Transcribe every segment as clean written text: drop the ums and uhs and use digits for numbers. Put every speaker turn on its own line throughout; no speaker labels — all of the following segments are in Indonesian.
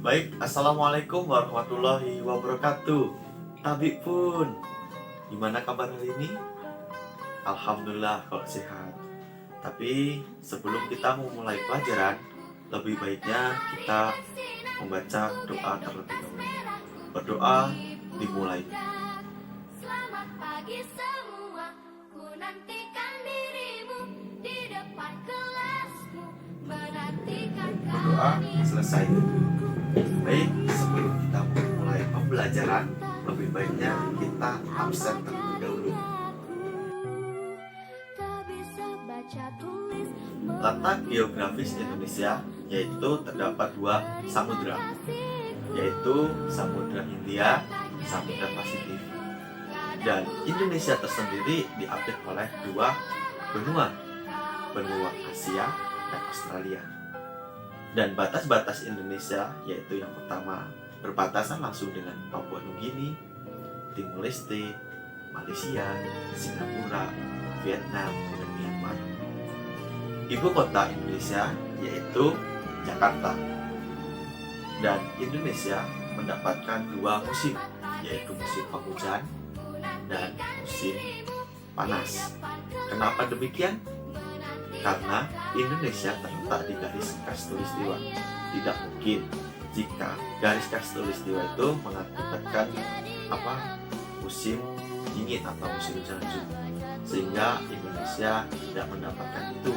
Baik, Assalamualaikum warahmatullahi wabarakatuh. Tabib pun, gimana kabar hari ini? Alhamdulillah kalau sehat. Tapi sebelum kita memulai pelajaran, lebih baiknya kita membaca doa terlebih dahulu. Berdoa dimulai.
Selamat pagi semua, ku nantikan dirimu di depan kelasmu, menantikan
Berdoa selesai. Baik, sebelum kita memulai pembelajaran, lebih baiknya kita absen terlebih dahulu. Letak geografis Indonesia yaitu terdapat dua samudra, yaitu Samudra Hindia, Samudra Pasifik. Dan Indonesia tersendiri diapit oleh dua benua, benua Asia dan Australia. Dan batas-batas Indonesia yaitu yang pertama berbatasan langsung dengan Papua Nugini, Timor Leste, Malaysia, Singapura, Vietnam, dan Myanmar. Ibu kota Indonesia yaitu Jakarta. Dan Indonesia mendapatkan dua musim, yaitu musim penghujan dan musim panas. Kenapa demikian? Karena Indonesia terletak di garis khatulistiwa. Tidak mungkin jika garis khatulistiwa itu mengakibatkan musim dingin atau musim salju, sehingga Indonesia tidak mendapatkan itu.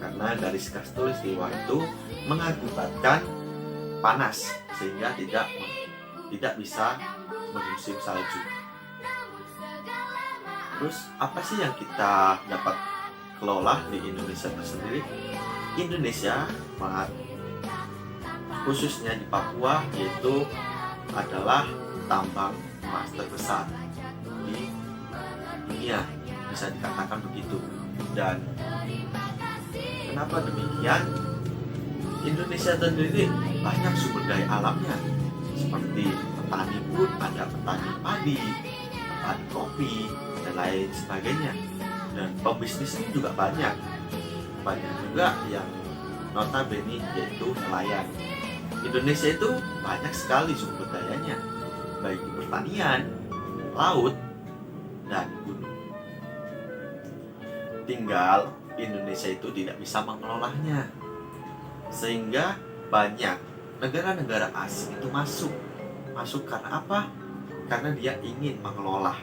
Karena garis khatulistiwa itu mengakibatkan panas, sehingga tidak bisa bermusim salju. Terus apa sih yang kita dapat kelola di Indonesia tersendiri? Indonesia, khususnya di Papua, yaitu adalah tambang emas terbesar di dunia, bisa dikatakan begitu. Dan kenapa demikian? Indonesia sendiri banyak sumber daya alamnya, seperti petani pun ada petani padi, petani kopi, dan lain sebagainya. Dan pembisnisnya juga banyak juga yang notabene yaitu nelayan. Indonesia itu banyak sekali sumber dayanya, baik di pertanian, laut, dan gunung. Tinggal Indonesia itu tidak bisa mengelolanya, sehingga banyak negara-negara asing itu masuk karena apa? Karena dia ingin mengelola.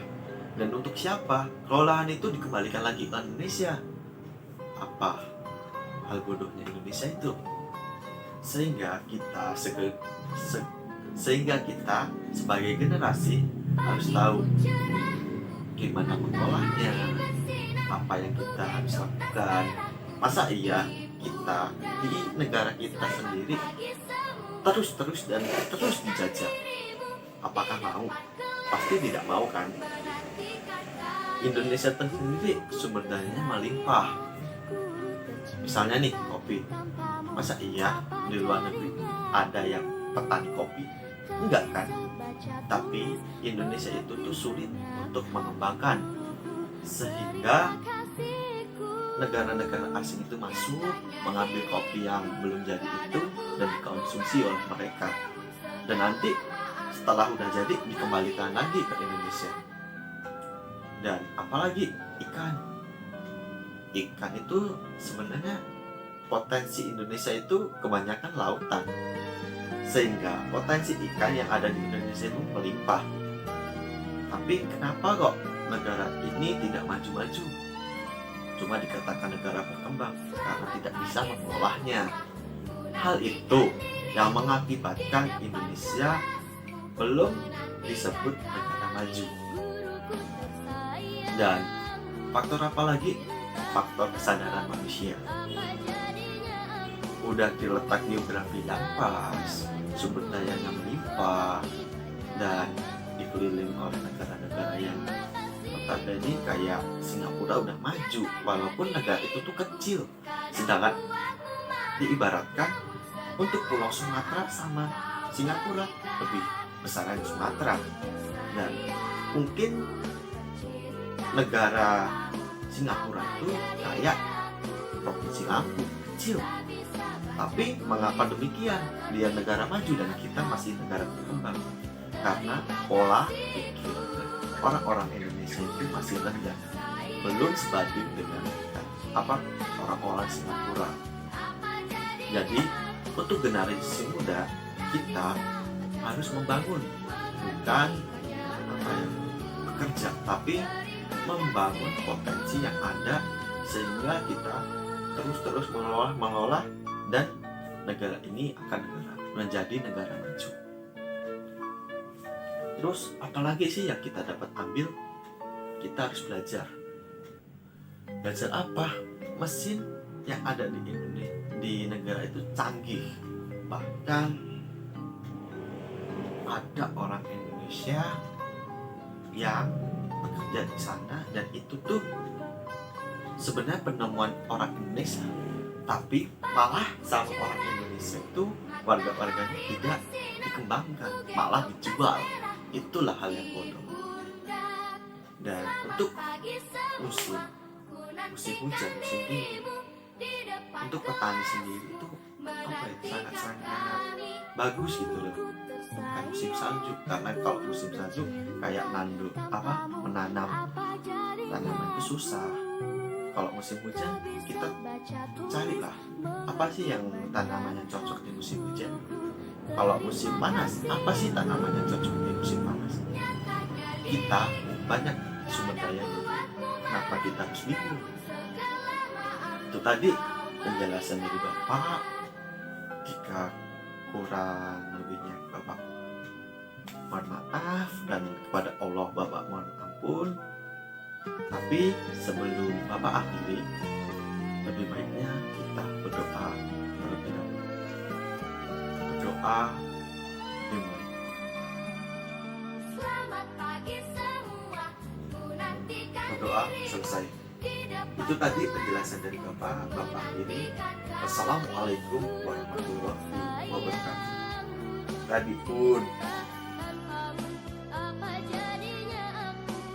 Dan untuk siapa? Kelolaan itu dikembalikan lagi ke Indonesia. Apa hal bodohnya Indonesia itu? Sehingga kita sebagai generasi harus tahu gimana mengelolanya, apa yang kita harus lakukan. Masa iya kita di negara kita sendiri terus dijajah? Apakah mau? Pasti tidak mau kan? Indonesia sendiri sumber dayanya melimpah. Misalnya nih kopi, masa iya di luar negeri ada yang petani kopi? Enggak kan? Tapi Indonesia itu tuh sulit untuk mengembangkan, sehingga negara-negara asing itu masuk mengambil kopi yang belum jadi itu dan dikonsumsi oleh mereka. Dan nanti setelah udah jadi dikembalikan lagi ke Indonesia. Dan apalagi ikan itu sebenarnya potensi Indonesia itu kebanyakan lautan, sehingga potensi ikan yang ada di Indonesia itu melimpah. Tapi kenapa kok negara ini tidak maju-maju? Cuma dikatakan negara berkembang karena tidak bisa mengolahnya. Hal itu yang mengakibatkan Indonesia belum disebut negara maju. Dan faktor apa lagi? Faktor kesadaran manusia. Udah diletak geografi yang pas, sumber dayanya melimpah, dan dikelilingi oleh negara-negara yang notabene kayak Singapura udah maju, walaupun negara itu tuh kecil. Sedangkan diibaratkan untuk Pulau Sumatera sama Singapura lebih besar dari Sumatera. Dan mungkin negara Singapura itu kayak Provinsi Lampung, kecil. Tapi mengapa demikian? Dia negara maju dan kita masih negara berkembang. Karena pola pikir orang-orang Indonesia itu masih rendah, belum sebanding dengan orang-orang Singapura. Jadi untuk generasi muda kita harus membangun, bukan bekerja, tapi membangun potensi yang ada sehingga kita terus mengelola dan negara ini akan menjadi negara maju. Terus apalagi sih yang kita dapat ambil? Kita harus belajar. Belajar apa? Mesin yang ada di Indonesia, di negara itu canggih. Bahkan ada orang Indonesia yang bekerja di sana, dan itu tuh sebenarnya penemuan orang Indonesia, tapi malah sama orang Indonesia itu warga-warganya tidak dikembangkan, malah dijual. Itulah hal yang bodoh. Dan untuk musim hujan, musim dingin, untuk petani sendiri itu sangat-sangat bagus gitu loh. Bukan musim salju, karena kalau musim salju kayak menanam tanaman itu susah. Kalau musim hujan kita carilah apa sih yang tanaman yang cocok di musim hujan. Kalau musim panas, apa sih tanaman yang cocok di musim panas? Kita banyak sumber dayanya, kenapa kita harus bingung? Itu tadi penjelasan dari Bapak. Jika kurang lebihnya Bapak mohon maaf, dan kepada Allah Bapak mohon ampun. Tapi sebelum Bapak akhiri, lebih baiknya kita berdoa terlebih dahulu. Berdoa dimulai. Berdoa selesai. Itu tadi penjelasan dari Bapak akhiri. Assalamualaikum warahmatullahi wabarakatuh. Tadi pun